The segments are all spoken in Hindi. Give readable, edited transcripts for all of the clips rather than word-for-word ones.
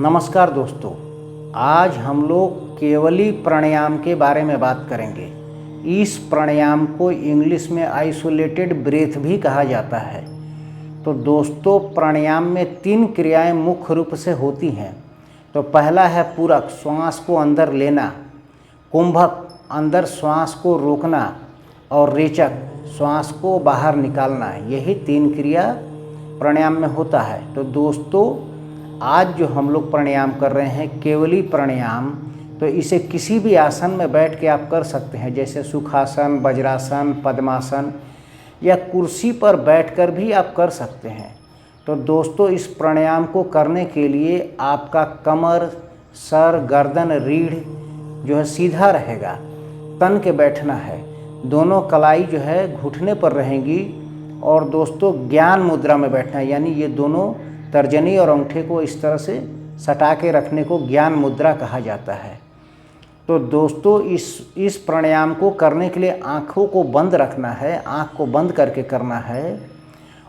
नमस्कार दोस्तों, आज हम लोग केवली प्राणायाम के बारे में बात करेंगे। इस प्राणायाम को इंग्लिश में आइसोलेटेड ब्रेथ भी कहा जाता है। तो दोस्तों, प्राणायाम में 3 क्रियाएं मुख्य रूप से होती हैं। तो पहला है पूरक, श्वास को अंदर लेना, कुंभक, अंदर श्वास को रोकना, और रेचक, श्वास को बाहर निकालना। यही 3 क्रिया प्राणायाम में होता है। तो दोस्तों, आज जो हम लोग प्राणायाम कर रहे हैं केवली प्राणायाम, तो इसे किसी भी आसन में बैठ के आप कर सकते हैं, जैसे सुखासन, वज्रासन, पद्मासन, या कुर्सी पर बैठकर भी आप कर सकते हैं। तो दोस्तों, इस प्राणायाम को करने के लिए आपका कमर, सर, गर्दन, रीढ़ जो है सीधा रहेगा, तन के बैठना है। दोनों कलाई जो है घुटने पर रहेंगी। और दोस्तों, ज्ञान मुद्रा में बैठना है, यानी ये दोनों तर्जनी और अंगूठे को इस तरह से सटा के रखने को ज्ञान मुद्रा कहा जाता है। तो दोस्तों, इस प्राणायाम को करने के लिए आँखों को बंद रखना है, आँख को बंद करके करना है।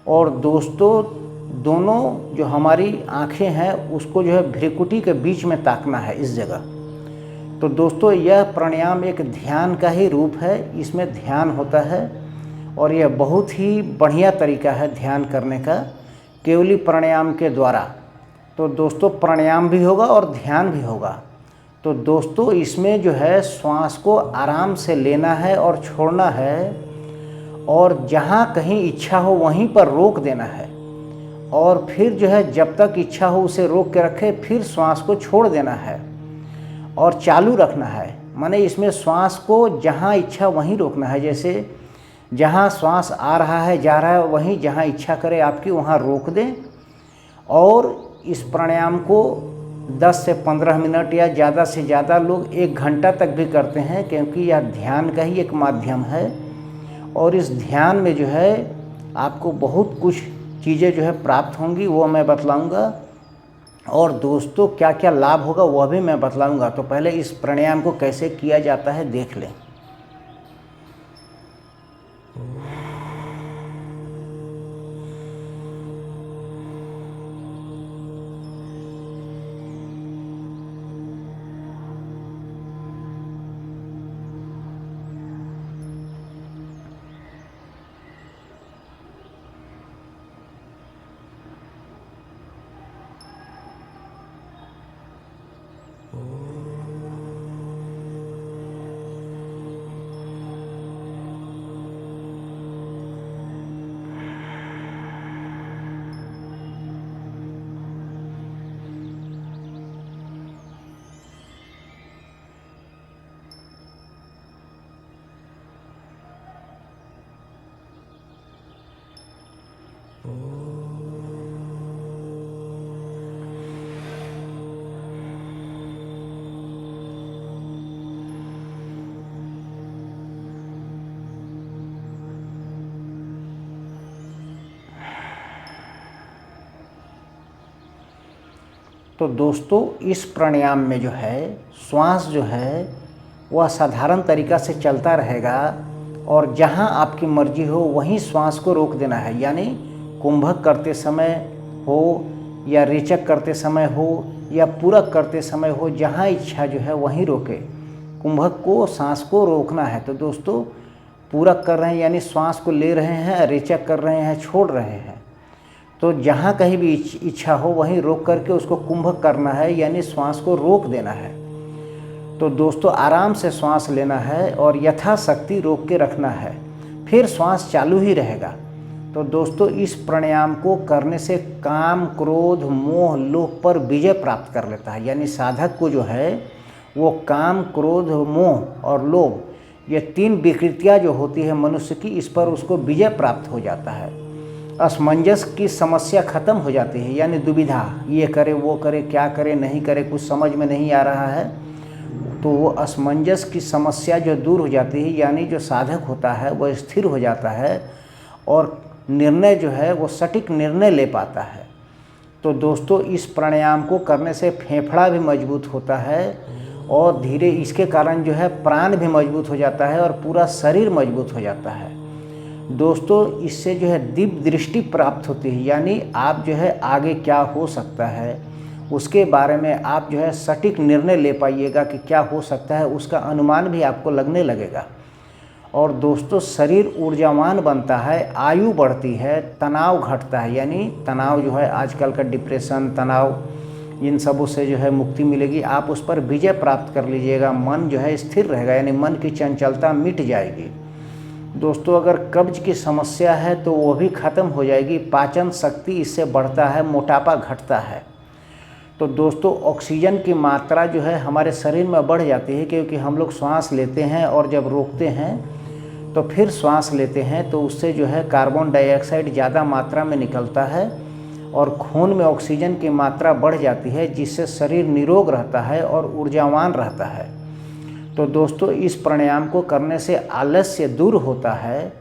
और दोस्तों, दोनों जो हमारी आँखें हैं उसको जो है भ्रिकुटी के बीच में ताकना है, इस जगह। तो दोस्तों, यह प्राणायाम एक ध्यान का ही रूप है। इसमें ध्यान होता है और यह बहुत ही बढ़िया तरीका है ध्यान करने का, केवली प्राणायाम के द्वारा। तो दोस्तों, प्राणायाम भी होगा और ध्यान भी होगा। तो दोस्तों, इसमें जो है श्वास को आराम से लेना है और छोड़ना है, और जहाँ कहीं इच्छा हो वहीं पर रोक देना है, और फिर जो है जब तक इच्छा हो उसे रोक के रखे, फिर श्वास को छोड़ देना है और चालू रखना है। माने इसमें श्वास को जहाँ इच्छा वहीं रोकना है। जैसे जहाँ श्वास आ रहा है, जा रहा है, वहीं जहाँ इच्छा करे आपकी वहाँ रोक दें। और इस प्राणायाम को 10 से 15 मिनट या ज़्यादा से ज़्यादा लोग 1 घंटा तक भी करते हैं, क्योंकि यह ध्यान का ही एक माध्यम है। और इस ध्यान में जो है आपको बहुत कुछ चीज़ें जो है प्राप्त होंगी, वो मैं बतलाऊँगा। और दोस्तों, क्या क्या लाभ होगा वह भी मैं बतलाऊँगा। तो पहले इस प्राणायाम को कैसे किया जाता है देख लें। तो दोस्तों, इस प्राणायाम में जो है श्वास जो है वह साधारण तरीक़ा से चलता रहेगा, और जहाँ आपकी मर्जी हो वहीं श्वास को रोक देना है। यानी कुंभक करते समय हो, या रेचक करते समय हो, या पूरक करते समय हो, जहाँ इच्छा जो है वहीं रोके। कुंभक को, सांस को रोकना है। तो दोस्तों, पूरक कर रहे हैं यानी श्वास को ले रहे हैं, रेचक कर रहे हैं, छोड़ रहे हैं। तो जहाँ कहीं भी इच्छा हो वहीं रोक करके उसको कुंभक करना है, यानी श्वास को रोक देना है। तो दोस्तों, आराम से श्वास लेना है और यथाशक्ति रोक के रखना है, फिर श्वास चालू ही रहेगा। तो दोस्तों, इस प्राणायाम को करने से काम, क्रोध, मोह, लोभ पर विजय प्राप्त कर लेता है। यानी साधक को जो है वो काम, क्रोध, मोह और लोभ, ये 3 विकृतियाँ जो होती है मनुष्य की, इस पर उसको विजय प्राप्त हो जाता है। असमंजस की समस्या खत्म हो जाती है, यानी दुविधा, ये करे वो करे, क्या करे नहीं करे, कुछ समझ में नहीं आ रहा है। तो वो असमंजस की समस्या जो दूर हो जाती है, यानी जो साधक होता है वह स्थिर हो जाता है और निर्णय जो है वो सटीक निर्णय ले पाता है। तो दोस्तों, इस प्राणायाम को करने से फेफड़ा भी मजबूत होता है, और धीरे इसके कारण जो है प्राण भी मजबूत हो जाता है और पूरा शरीर मजबूत हो जाता है। दोस्तों, इससे जो है दिव्य दृष्टि प्राप्त होती है, यानी आप जो है आगे क्या हो सकता है उसके बारे में आप जो है सटीक निर्णय ले पाइएगा कि क्या हो सकता है, उसका अनुमान भी आपको लगने लगेगा। और दोस्तों, शरीर ऊर्जावान बनता है, आयु बढ़ती है, तनाव घटता है, यानी तनाव जो है आजकल का डिप्रेशन, तनाव, इन सबों से जो है मुक्ति मिलेगी। आप उस पर विजय प्राप्त कर लीजिएगा, मन जो है स्थिर रहेगा, यानी मन की चंचलता मिट जाएगी। दोस्तों, अगर कब्ज की समस्या है तो वो भी ख़त्म हो जाएगी, पाचन शक्ति इससे बढ़ता है, मोटापा घटता है। तो दोस्तों, ऑक्सीजन की मात्रा जो है हमारे शरीर में बढ़ जाती है, क्योंकि हम लोग श्वास लेते हैं और जब रोकते हैं तो फिर श्वास लेते हैं, तो उससे जो है कार्बन डाइऑक्साइड ज़्यादा मात्रा में निकलता है और खून में ऑक्सीजन की मात्रा बढ़ जाती है, जिससे शरीर निरोग रहता है और ऊर्जावान रहता है। तो दोस्तों, इस प्राणायाम को करने से आलस्य दूर होता है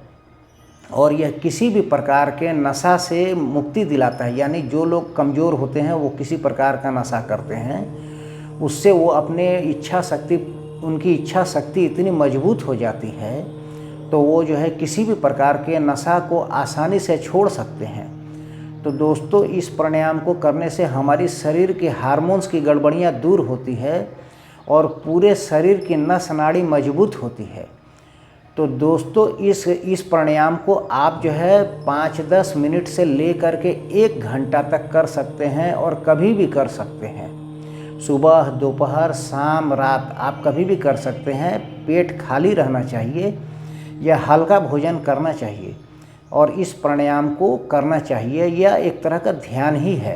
और यह किसी भी प्रकार के नशा से मुक्ति दिलाता है। यानी जो लोग कमज़ोर होते हैं वो किसी प्रकार का नशा करते हैं, उससे वो अपने इच्छा शक्ति, उनकी इच्छा शक्ति इतनी मजबूत हो जाती है तो वो जो है किसी भी प्रकार के नशा को आसानी से छोड़ सकते हैं। तो दोस्तों, इस प्राणायाम को करने से हमारी शरीर के हार्मोन्स की गड़बड़ियाँ दूर होती है और पूरे शरीर की नस नाड़ी मजबूत होती है। तो दोस्तों, इस प्राणायाम को आप जो है 5-10 मिनट से ले कर के 1 घंटा तक कर सकते हैं और कभी भी कर सकते हैं। सुबह, दोपहर, शाम, रात आप कभी भी कर सकते हैं। पेट खाली रहना चाहिए या हल्का भोजन करना चाहिए और इस प्राणायाम को करना चाहिए। यह एक तरह का ध्यान ही है।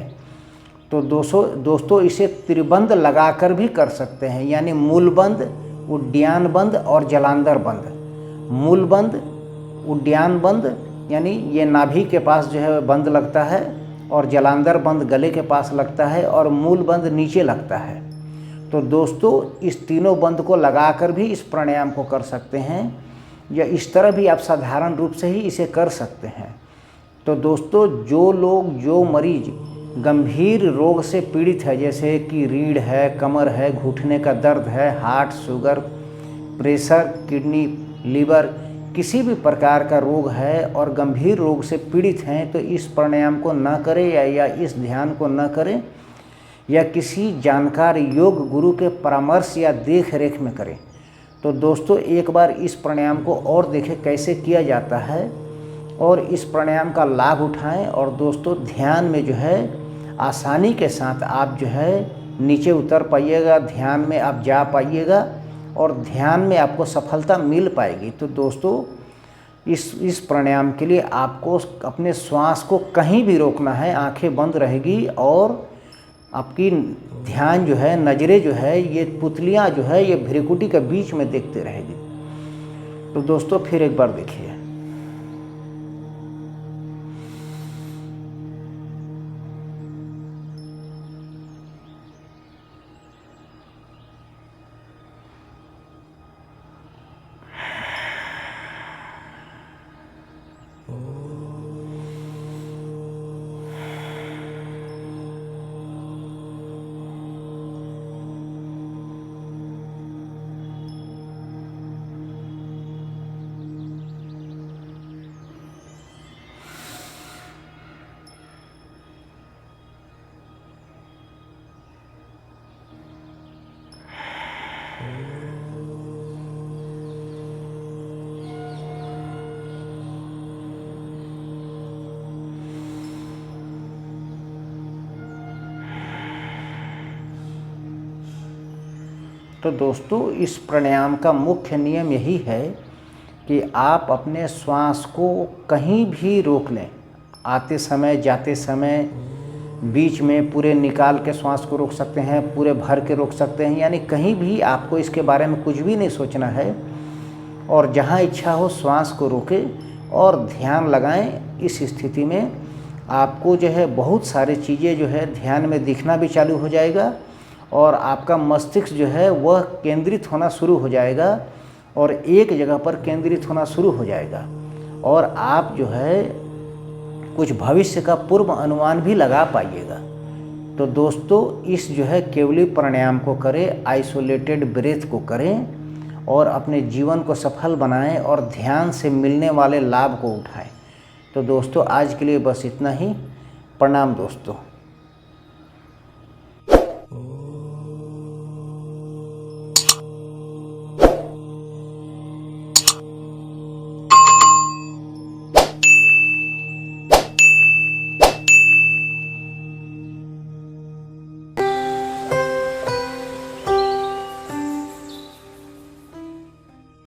तो दोस्तों, इसे त्रिबंध लगाकर भी कर सकते हैं, यानी मूलबंध, उड्डयन बंद और जलांधर बंद। मूलबंध, उड्डयन बंद यानी ये नाभि के पास जो है बंद लगता है, और जलांधर बंद गले के पास लगता है, और मूल बंद नीचे लगता है। तो दोस्तों, इस तीनों बंद को लगाकर भी इस प्राणायाम को कर सकते हैं, या इस तरह भी आप साधारण रूप से ही इसे कर सकते हैं। तो दोस्तों, जो मरीज गंभीर रोग से पीड़ित है, जैसे कि रीढ़ है, कमर है, घुटने का दर्द है, heart, sugar, pressure, kidney, liver, किसी भी प्रकार का रोग है और गंभीर रोग से पीड़ित हैं, तो इस प्राणायाम को न करें या इस ध्यान को न करें, या किसी जानकार योग गुरु के परामर्श या देख रेख में करें। तो दोस्तों, एक बार इस प्राणायाम को और देखें कैसे किया जाता है और इस प्राणायाम का लाभ उठाएं। और दोस्तों, ध्यान में जो है आसानी के साथ आप जो है नीचे उतर पाइएगा, ध्यान में आप जा पाइएगा और ध्यान में आपको सफलता मिल पाएगी। तो दोस्तों, इस प्राणायाम के लिए आपको अपने श्वास को कहीं भी रोकना है, आंखें बंद रहेगी और आपकी ध्यान जो है, नज़रें जो है, ये पुतलियाँ जो है, ये भ्रिकुटी के बीच में देखते रहेगी। तो दोस्तों, फिर एक बार देखिए। तो दोस्तों, इस प्राणायाम का मुख्य नियम यही है कि आप अपने श्वास को कहीं भी रोक लें, आते समय, जाते समय, बीच में पूरे निकाल के श्वास को रोक सकते हैं, पूरे भर के रोक सकते हैं, यानी कहीं भी आपको इसके बारे में कुछ भी नहीं सोचना है और जहाँ इच्छा हो श्वास को रोकें और ध्यान लगाएं। इस स्थिति में आपको जो है बहुत सारी चीज़ें जो है ध्यान में दिखना भी चालू हो जाएगा और आपका मस्तिष्क जो है वह केंद्रित होना शुरू हो जाएगा और एक जगह पर केंद्रित होना शुरू हो जाएगा और आप जो है कुछ भविष्य का पूर्व अनुमान भी लगा पाइएगा। तो दोस्तों, इस जो है केवली प्राणायाम को करें, आइसोलेटेड ब्रेथ को करें और अपने जीवन को सफल बनाएं और ध्यान से मिलने वाले लाभ को उठाएं। तो दोस्तों, आज के लिए बस इतना ही। प्रणाम दोस्तों।